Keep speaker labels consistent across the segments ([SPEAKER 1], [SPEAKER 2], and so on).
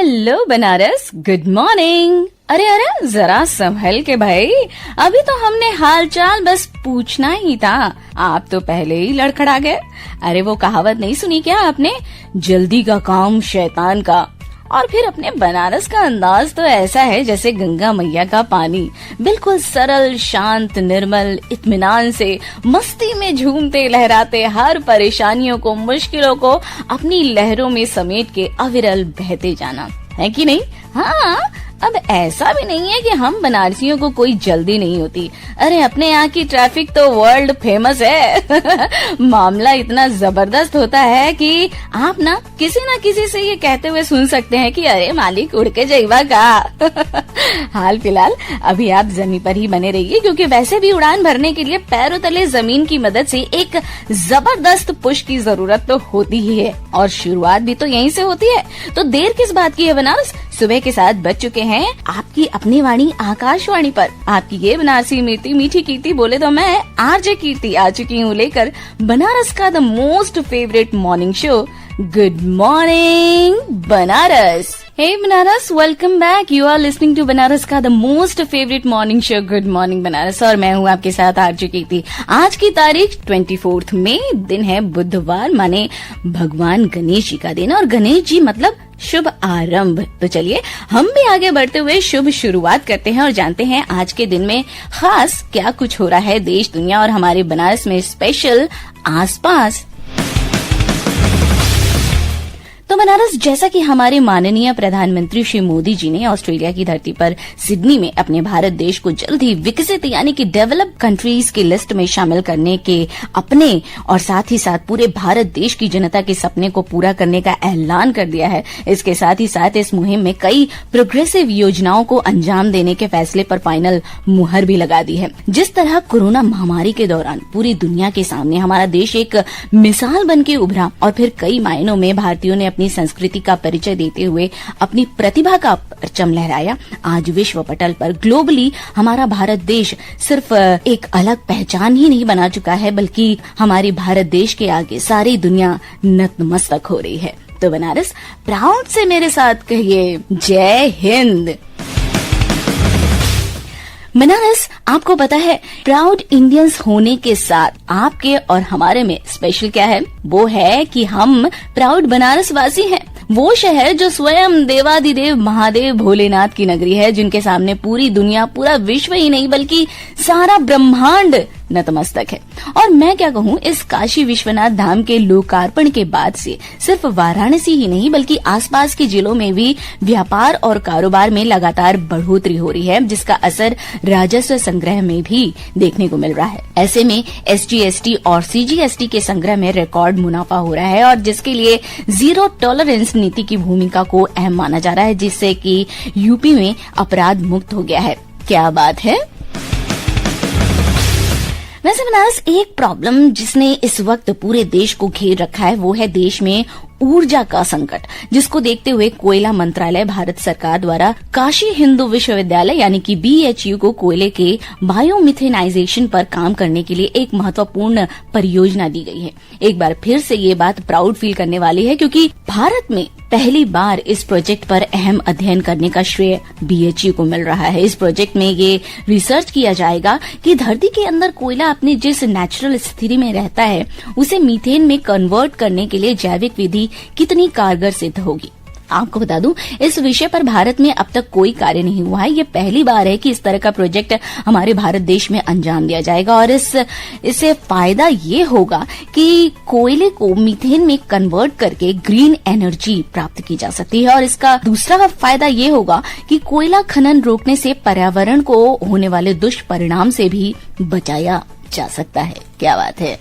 [SPEAKER 1] Hello Banaras, good morning. अरे अरे जरा संभल के भाई, अभी तो हमने हालचाल बस पूछना ही था, आप तो पहले ही लड़खड़ा गए। अरे वो कहावत नहीं सुनी क्या आपने, जल्दी का काम शैतान का। और फिर अपने बनारस का अंदाज तो ऐसा है जैसे गंगा मैया का पानी, बिल्कुल सरल, शांत, निर्मल, इत्मीनान से मस्ती में झूमते लहराते, हर परेशानियों को, मुश्किलों को अपनी लहरों में समेट के अविरल बहते जाना, है कि नहीं? हाँ, अब ऐसा भी नहीं है कि हम बनारसियों को कोई जल्दी नहीं होती। अरे अपने यहाँ की ट्रैफिक तो वर्ल्ड फेमस है। मामला इतना जबरदस्त होता है कि आप ना किसी से ये कहते हुए सुन सकते हैं कि अरे मालिक उड़ के जाइबा का। हाल फिलहाल अभी आप जमीन पर ही बने रहिए, क्योंकि वैसे भी उड़ान भरने के लिए पैरों तले जमीन की मदद से एक जबरदस्त पुश की जरूरत तो होती ही है, और शुरुआत भी तो यहीं से होती है। तो देर किस बात की है बनारस, सुबह के 7 बज चुके हैं आपकी अपनी वाणी आकाशवाणी पर। आपकी ये बनारसी मीठी कीर्ति बोले तो मैं आरजे कीर्ति आ चुकी हूँ लेकर बनारस का the most favourite morning show, good morning Banaras. Hey Banaras, welcome back. You are listening to Banaras का the most favourite morning show, good morning Banaras, और मैं हूँ आपके साथ आरजे कीर्ति। आज की तारीख 24 मई, दिन है बुधवार, माने भगवान गणेश जी का दिन, और गणेश जी मतलब शुभ आरंभ। तो चलिए हम भी आगे बढ़ते हुए शुभ शुरुआत करते हैं और जानते हैं आज के दिन में खास क्या कुछ हो रहा है देश, दुनिया और हमारे बनारस में स्पेशल आसपास। तो बनारस, जैसा कि हमारे माननीय प्रधानमंत्री श्री मोदी जी ने ऑस्ट्रेलिया की धरती पर सिडनी में अपने भारत देश को जल्द ही विकसित यानी कि डेवलप्ड कंट्रीज की लिस्ट में शामिल करने के अपने और साथ ही साथ पूरे भारत देश की जनता के सपने को पूरा करने का ऐलान कर दिया है। इसके साथ ही साथ इस मुहिम में कई प्रोग्रेसिव योजनाओं को अंजाम देने के फैसले पर फाइनल मुहर भी लगा दी है। जिस तरह कोरोना महामारी के दौरान पूरी दुनिया के सामने हमारा देश एक मिसाल बन के उभरा, और फिर कई मायनों में भारतीयों ने अपनी संस्कृति का परिचय देते हुए अपनी प्रतिभा का परचम लहराया। आज विश्व पटल पर ग्लोबली हमारा भारत देश सिर्फ एक अलग पहचान ही नहीं बना चुका है, बल्कि हमारी भारत देश के आगे सारी दुनिया नतमस्तक हो रही है। तो बनारस, प्राउड से मेरे साथ कहिए जय हिंद। बनारस, आपको पता है प्राउड इंडियंस होने के साथ आपके और हमारे में स्पेशल क्या है? वो है कि हम प्राउड बनारस वासी हैं। वो शहर जो स्वयं देवादिदेव महादेव भोलेनाथ की नगरी है, जिनके सामने पूरी दुनिया, पूरा विश्व ही नहीं बल्कि सारा ब्रह्मांड नतमस्तक है। और मैं क्या कहूँ, इस काशी विश्वनाथ धाम के लोकार्पण के बाद से सिर्फ वाराणसी ही नहीं बल्कि आसपास के जिलों में भी व्यापार और कारोबार में लगातार बढ़ोतरी हो रही है, जिसका असर राजस्व संग्रह में भी देखने को मिल रहा है। ऐसे में SGST और CGST के संग्रह में रिकॉर्ड मुनाफा हो रहा है, और जिसके लिए जीरो टॉलरेंस नीति की भूमिका को अहम माना जा रहा है, जिससे कि यूपी में अपराध मुक्त हो गया है। क्या बात है। वैसे बनारस, एक प्रॉब्लम जिसने इस वक्त पूरे देश को घेर रखा है वो है देश में ऊर्जा का संकट, जिसको देखते हुए कोयला मंत्रालय भारत सरकार द्वारा काशी हिंदू विश्वविद्यालय यानी कि BHU को कोयले के बायोमिथेनाइजेशन पर काम करने के लिए एक महत्वपूर्ण परियोजना दी गई है। एक बार फिर से ये बात प्राउड फील करने वाली है, क्योंकि भारत में पहली बार इस प्रोजेक्ट पर अहम अध्ययन करने का श्रेय BHU को मिल रहा है। इस प्रोजेक्ट में ये रिसर्च किया जाएगा कि धरती के अंदर कोयला अपनी जिस नेचुरल स्थिति में रहता है उसे मीथेन में कन्वर्ट करने के लिए जैविक विधि कितनी कारगर सिद्ध होगी। आपको बता दूं, इस विषय पर भारत में अब तक कोई कार्य नहीं हुआ है। ये पहली बार है कि इस तरह का प्रोजेक्ट हमारे भारत देश में अंजाम दिया जाएगा, और इससे फायदा ये होगा कि कोयले को मीथेन में कन्वर्ट करके ग्रीन एनर्जी प्राप्त की जा सकती है। और इसका दूसरा फायदा ये होगा कि कोयला खनन रोकने से पर्यावरण को होने वाले दुष्परिणाम से भी बचाया जा सकता है। क्या बात है।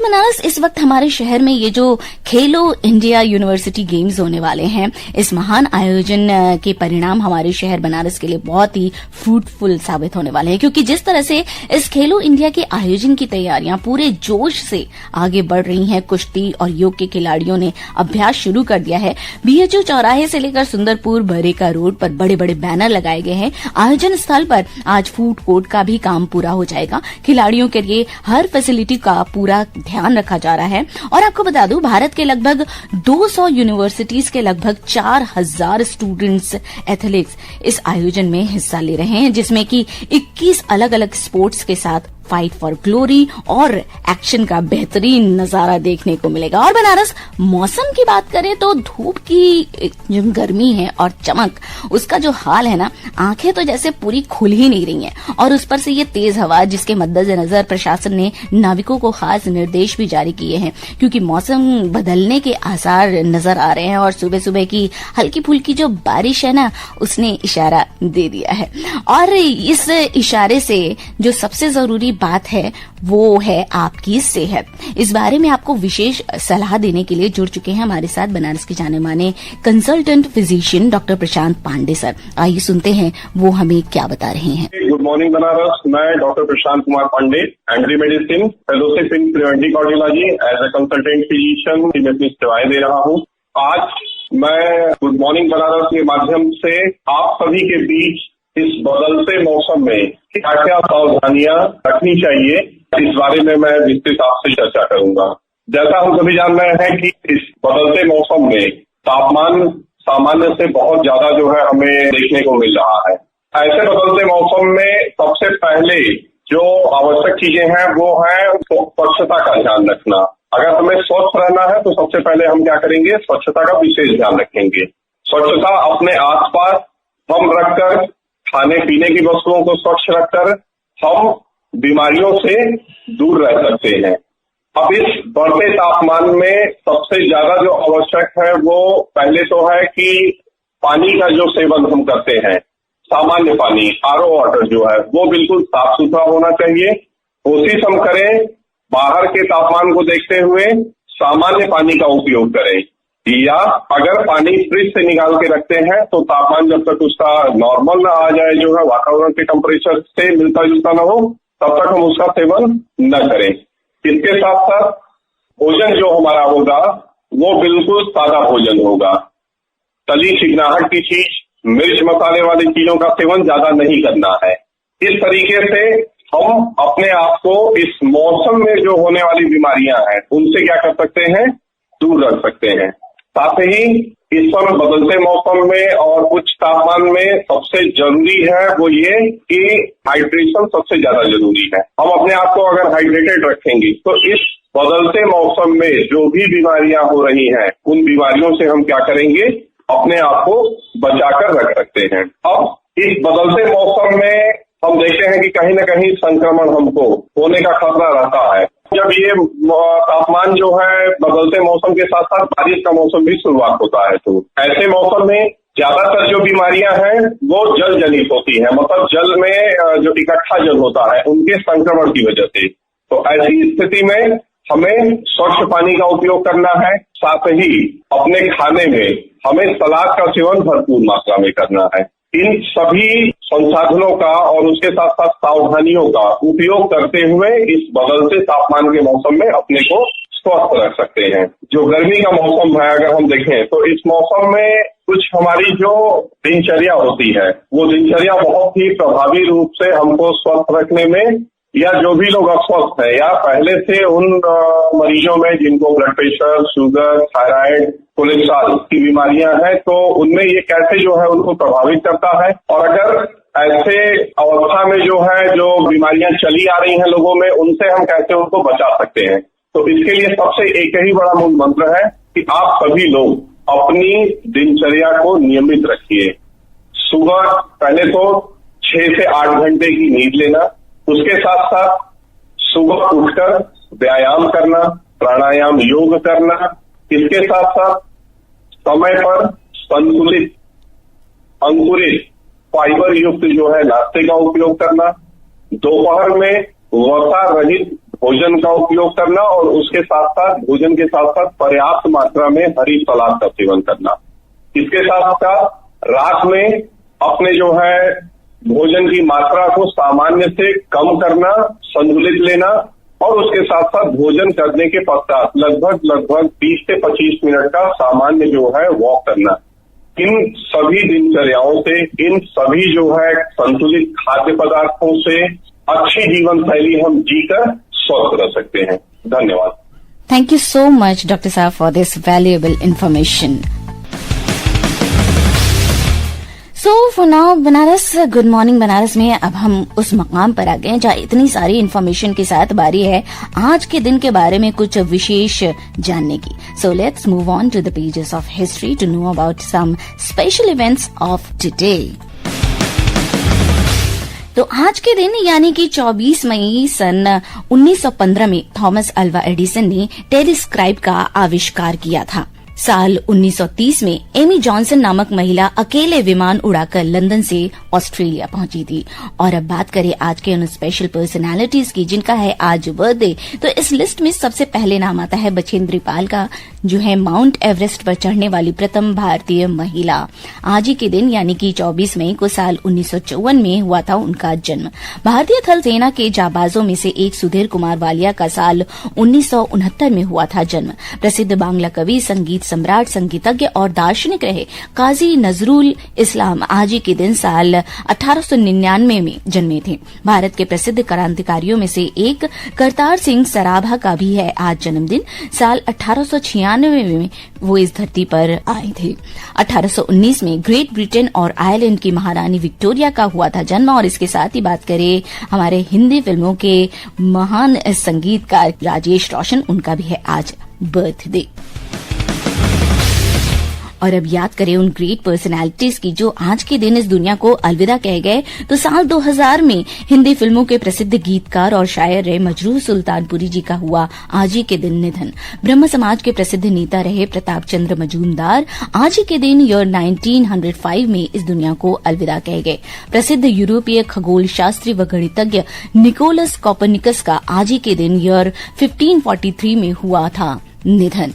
[SPEAKER 1] बनारस, इस वक्त हमारे शहर में ये जो खेलो इंडिया यूनिवर्सिटी गेम्स होने वाले हैं, इस महान आयोजन के परिणाम हमारे शहर बनारस के लिए बहुत ही फ्रूटफुल साबित होने वाले हैं, क्योंकि जिस तरह से इस खेलो इंडिया के आयोजन की तैयारियां पूरे जोश से आगे बढ़ रही हैं, कुश्ती और योग के खिलाड़ियों ने अभ्यास शुरू कर दिया है। BHU चौराहे से लेकर सुंदरपुर बरेका रोड पर बड़े बड़े बैनर लगाए गए हैं। आयोजन स्थल पर आज फूड कोर्ट का भी काम पूरा हो जाएगा। खिलाड़ियों के लिए हर फैसिलिटी का पूरा ध्यान रखा जा रहा है। और आपको बता दूं, भारत के लगभग 200 यूनिवर्सिटीज के लगभग 4000 स्टूडेंट्स एथलेटिक्स इस आयोजन में हिस्सा ले रहे हैं, जिसमें कि 21 अलग अलग स्पोर्ट्स के साथ फाइट फॉर ग्लोरी और एक्शन का बेहतरीन नजारा देखने को मिलेगा। और बनारस, मौसम की बात करें तो धूप की जो गर्मी है और चमक, उसका जो हाल है ना, आंखें तो जैसे पूरी खुल ही नहीं रही हैं। और उस पर से ये तेज हवा, जिसके मद्देनजर प्रशासन ने नाविकों को खास निर्देश भी जारी किए हैं, क्योंकि मौसम बदलने के आसार नजर आ रहे हैं। और सुबह सुबह की हल्की फुल्की जो बारिश है ना, उसने इशारा दे दिया है। और इस इशारे से जो सबसे जरूरी बात है वो है आपकी सेहत। इस बारे में आपको विशेष सलाह देने के लिए जुड़ चुके हैं हमारे साथ बनारस के जाने माने कंसल्टेंट फिजिशियन डॉक्टर प्रशांत पांडे सर। आइए सुनते हैं वो हमें क्या बता रहे हैं।
[SPEAKER 2] गुड मॉर्निंग बनारस, मैं doctor Prashant Kumar Pandey, entry medicine, fellowship in preventive cardiology, as a consultant physician मैं अपनी सेवाएं दे रहा हूँ। आज मैं गुड मॉर्निंग बनारस के माध्यम से आप सभी के बीच इस बदलते मौसम में क्या क्या सावधानियां रखनी चाहिए, इस बारे में मैं विस्तृत आपसे चर्चा करूंगा। जैसा हम सभी जान रहे हैं कि इस बदलते मौसम में तापमान सामान्य से बहुत ज्यादा जो है हमें देखने को मिल रहा है। ऐसे बदलते मौसम में सबसे पहले जो आवश्यक चीजें हैं वो है स्वच्छता का ध्यान रखना। अगर हमें स्वस्थ रहना है तो सबसे पहले हम क्या करेंगे, स्वच्छता का विशेष ध्यान रखेंगे। स्वच्छता अपने आसपास हम रखकर, खाने पीने की वस्तुओं को स्वच्छ रखकर हम बीमारियों से दूर रह सकते हैं। अब इस बढ़ते तापमान में सबसे ज्यादा जो आवश्यक है वो पहले तो है कि पानी का जो सेवन हम करते हैं, सामान्य पानी, आरओ वाटर जो है वो बिल्कुल साफ सुथरा होना चाहिए। कोशिश हम करें बाहर के तापमान को देखते हुए सामान्य पानी का उपयोग करें, या अगर पानी फ्रिज से निकाल के रखते हैं तो तापमान जब तक उसका नॉर्मल ना आ जाए, जो है वातावरण के टेम्परेचर से मिलता जुलता ना हो, तब तक हम उसका सेवन न करें। इसके साथ साथ भोजन जो हमारा होगा वो बिल्कुल सादा भोजन होगा। तली चिकनाहट की चीज, मिर्च मसाले वाली चीजों का सेवन ज्यादा नहीं करना है। इस तरीके से हम अपने आप को इस मौसम में जो होने वाली बीमारियां हैं उनसे क्या कर सकते हैं, दूर रख सकते हैं। साथ ही इस समय बदलते मौसम में और उच्च तापमान में सबसे जरूरी है वो ये कि हाइड्रेशन सबसे ज्यादा जरूरी है। हम अपने आप को अगर हाइड्रेटेड रखेंगे तो इस बदलते मौसम में जो भी बीमारियां हो रही हैं उन बीमारियों से हम क्या करेंगे, अपने आप को बचाकर रख सकते हैं। अब इस बदलते मौसम में हम देखते हैं कि कहीं न कहीं संक्रमण हमको होने का खतरा रहता है। जब ये तापमान जो है बदलते मौसम के साथ साथ बारिश का मौसम भी शुरुआत होता है, तो ऐसे मौसम में ज्यादातर जो बीमारियां हैं वो जल जनित होती हैं, मतलब जल में जो इकट्ठा जल होता है उनके संक्रमण की वजह से। तो ऐसी स्थिति में हमें स्वच्छ पानी का उपयोग करना है। साथ ही अपने खाने में हमें सलाद का सेवन भरपूर मात्रा में करना है। इन सभी संसाधनों का और उसके साथ साथ सावधानियों का उपयोग करते हुए इस बदलते तापमान के मौसम में अपने को स्वस्थ रख सकते हैं। जो गर्मी का मौसम है अगर हम देखें तो इस मौसम में कुछ हमारी जो दिनचर्या होती है वो दिनचर्या बहुत ही प्रभावी रूप से हमको स्वस्थ रखने में, या जो भी लोग अस्वस्थ है या पहले से उन मरीजों में जिनको blood pressure, sugar, thyroid, cholesterol की बीमारियां हैं, तो उनमें ये कैसे जो है उनको प्रभावित करता है। और अगर ऐसे अवस्था में जो है जो बीमारियां चली आ रही हैं लोगों में, उनसे हम कैसे उनको बचा सकते हैं। तो इसके लिए सबसे एक ही बड़ा मूल मंत्र है कि आप सभी लोग अपनी दिनचर्या को नियमित रखिए। सुबह पहले तो 6 से 8 घंटे की नींद लेना, उसके साथ साथ सुबह उठकर व्यायाम करना, प्राणायाम, योग करना, इसके साथ साथ समय पर संतुलित, अंकुरित, फाइबर युक्त जो है नाश्ते का उपयोग करना, दोपहर में वसा रहित भोजन का उपयोग करना और उसके साथ साथ भोजन के साथ साथ पर्याप्त मात्रा में हरी सलाद का सेवन करना। इसके साथ साथ रात में अपने जो है भोजन की मात्रा को सामान्य से कम करना, संतुलित लेना और उसके साथ साथ भोजन करने के पश्चात लगभग 20 से 25 मिनट का सामान्य जो है वॉक करना। इन सभी दिनचर्याओं से, इन सभी जो है संतुलित खाद्य पदार्थों से अच्छी जीवन शैली हम जीकर स्वस्थ रह सकते हैं। धन्यवाद।
[SPEAKER 1] Thank you so much, Dr. Saab, for this valuable information. So for now, Banaras good morning Banaras में अब हम उस मकाम पर आ गए जहाँ इतनी सारी इन्फॉर्मेशन के साथ बारी है आज के दिन के बारे में कुछ विशेष जानने की. So let's move on to the pages of history to know about some special events of today. तो आज के दिन यानी कि 24 मई सन 1915 में थॉमस अल्वा एडिसन ने टेलीस्क्राइब का आविष्कार किया था. साल 1930 में एमी जॉनसन नामक महिला अकेले विमान उड़ाकर लंदन से ऑस्ट्रेलिया पहुंची थी. और अब बात करें आज के उन स्पेशल पर्सनालिटीज की जिनका है आज बर्थडे, तो इस लिस्ट में सबसे पहले नाम आता है बछेंद्री पाल का, जो है माउंट एवरेस्ट पर चढ़ने वाली प्रथम भारतीय महिला. आज ही के दिन यानी कि 24 मई को साल 1954 में हुआ था उनका जन्म. भारतीय थल सेना के जाबाजों में से एक सुधीर कुमार वालिया का साल 1969 में हुआ था जन्म. प्रसिद्ध बांग्ला कवि, संगीत सम्राट, संगीतज्ञ और दार्शनिक रहे काजी नजरुल इस्लाम आज ही के दिन साल 1899 में जन्मे थे. भारत के प्रसिद्ध क्रांतिकारियों में से एक करतार सिंह सराभा का भी है आज जन्मदिन. साल 1896 में वो इस धरती पर आए थे. 1819 में ग्रेट ब्रिटेन और आयरलैंड की महारानी विक्टोरिया का हुआ था जन्म. और इसके साथ ही बात करें हमारे हिंदी फिल्मों के महान संगीतकार राजेश रोशन, उनका भी है आज बर्थडे. और अब याद करें उन ग्रेट पर्सनालिटीज की जो आज के दिन इस दुनिया को अलविदा कह गए. तो साल 2000 में हिंदी फिल्मों के प्रसिद्ध गीतकार और शायर रहे मजरूह सुल्तानपुरी जी का हुआ आज ही के दिन निधन. ब्रह्म समाज के प्रसिद्ध नेता रहे प्रताप चंद्र मजूमदार आज ही के दिन ईयर 1905 में इस दुनिया को अलविदा कह गए. प्रसिद्ध यूरोपीय खगोल शास्त्री व गणितज्ञ निकोलस कॉपरनिकस का आज ही के दिन ईयर 1543 में हुआ था निधन.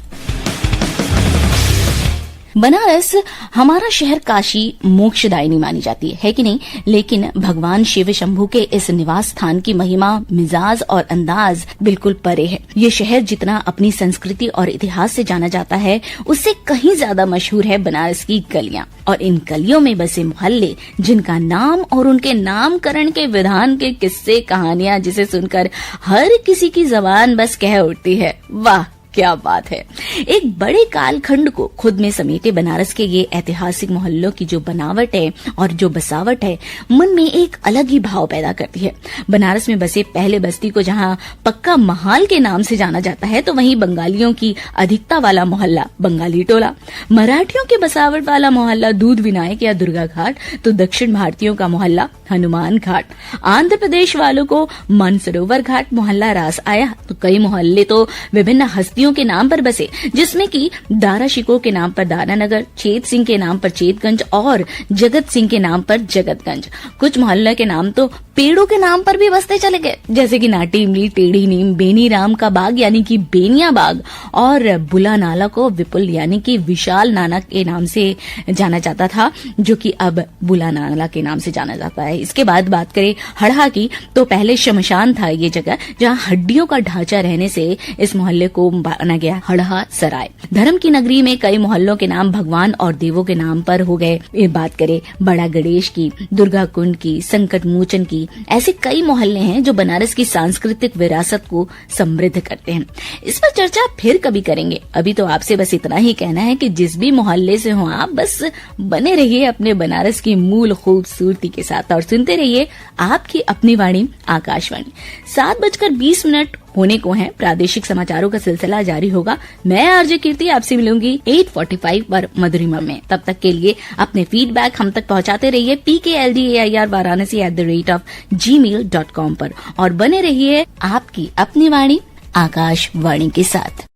[SPEAKER 1] बनारस हमारा शहर काशी मोक्षदायिनी मानी जाती है कि नहीं, लेकिन भगवान शिव शंभू के इस निवास स्थान की महिमा, मिजाज और अंदाज बिल्कुल परे है. ये शहर जितना अपनी संस्कृति और इतिहास से जाना जाता है उससे कहीं ज्यादा मशहूर है बनारस की गलियां और इन गलियों में बसे मोहल्ले जिनका नाम और उनके नामकरण के विधान के किस्से कहानियां जिसे सुनकर हर किसी की जबान बस कह उठती है वाह क्या बात है. एक बड़े कालखंड को खुद में समेटे बनारस के ये ऐतिहासिक मोहल्लों की जो बनावट है और जो बसावट है मन में एक अलग ही भाव पैदा करती है. बनारस में बसे पहले बस्ती को जहां पक्का महाल के नाम से जाना जाता है तो वहीं बंगालियों की अधिकता वाला मोहल्ला बंगाली टोला, मराठियों के बसावट वाला मोहल्ला दूध विनायक या दुर्गा घाट, तो दक्षिण भारतीयों का मोहल्ला हनुमान घाट, आंध्र प्रदेश वालों को मानसरोवर घाट मोहल्ला रास आया. तो कई मोहल्ले तो विभिन्न हस्तियों के नाम पर बसे जिसमें कि दारा शिकोह के नाम पर दारानगर, चेत सिंह के नाम पर चेतगंज और जगत सिंह के नाम पर जगतगंज. कुछ मोहल्ले के नाम तो पेड़ों के नाम पर भी बसते चले गए जैसे कि नाटी इमली, टेढ़ी नीम, बेनी राम का बाग यानी कि बेनिया बाग और बुला नाला को विपुल यानी कि विशाल नाना के नाम से जाना जाता था जो कि अब बुला नाला के नाम से जाना जाता है. इसके बाद बात करें हड़हा की तो पहले शमशान था ये जगह जहां हड्डियों का ढांचा रहने से इस मोहल्ले को बना गया हड़हा सराय. धर्म की नगरी में कई मोहल्लों के नाम भगवान और देवों के नाम पर हो गए. ये बात करें बड़ा गणेश की, दुर्गा कुंड की, संकट मोचन की, ऐसे कई मोहल्ले हैं जो बनारस की सांस्कृतिक विरासत को समृद्ध करते हैं. इस पर चर्चा फिर कभी करेंगे. अभी तो आपसे बस इतना ही कहना है कि जिस भी मोहल्ले से हो आप बस बने रहिए अपने बनारस की मूल खूबसूरती के साथ और सुनते रहिए आपकी अपनी वाणी आकाशवाणी. 7:20 होने को है. प्रादेशिक समाचारों का सिलसिला जारी होगा. मैं आरजे कीर्ति आपसे मिलूंगी 8:45 पर मधुरिमा में. तब तक के लिए अपने फीडबैक हम तक पहुंचाते रहिए pkldair@varanasi@gmail.com पर और बने रहिए आपकी अपनी वाणी आकाशवाणी के साथ.